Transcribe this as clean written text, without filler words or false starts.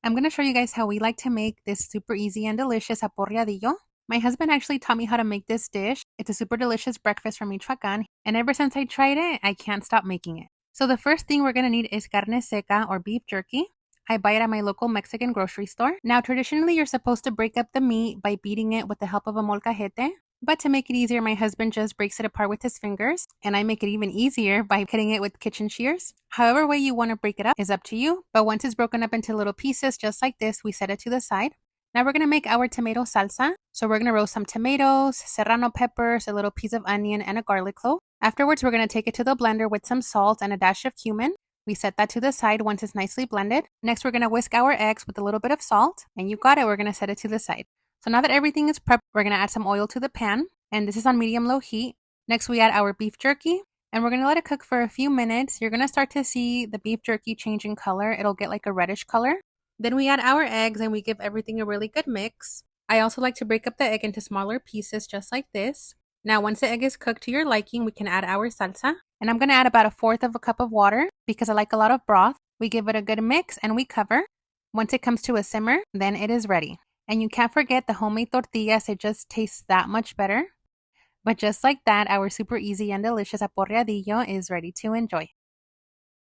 I'm going to show you guys how we like to make this super easy and delicious aporreadillo. My husband actually taught me how to make this dish. It's a super delicious breakfast from Michoacan, and ever since I tried it, I can't stop making it. So the first thing we're going to need is carne seca or beef jerky. I buy it at my local Mexican grocery store. Now, traditionally, you're supposed to break up the meat by beating it with the help of a molcajete. But to make it easier, my husband just breaks it apart with his fingers, and I make it even easier by cutting it with kitchen shears. However way you want to break it up is up to you, but once it's broken up into little pieces just like this, we set it to the side. Now we're going to make our tomato salsa. So we're going to roast some tomatoes, serrano peppers, a little piece of onion, and a garlic clove. Afterwards, we're going to take it to the blender with some salt and a dash of cumin. We set that to the side once it's nicely blended. Next, we're going to whisk our eggs with a little bit of salt, and you got it, we're going to set it to the side. So now that everything is prepped, we're going to add some oil to the pan, and this is on medium-low heat. Next, we add our beef jerky, and we're going to let it cook for a few minutes. You're going to start to see the beef jerky change in color. It'll get like a reddish color. Then we add our eggs, and we give everything a really good mix. I also like to break up the egg into smaller pieces just like this. Now, once the egg is cooked to your liking, we can add our salsa. And I'm going to add about 1/4 of a cup of water because I like a lot of broth. We give it a good mix and we cover. Once it comes to a simmer, then it is ready. And you can't forget the homemade tortillas. It just tastes that much better. But just like that, our super easy and delicious aporreadillo is ready to enjoy.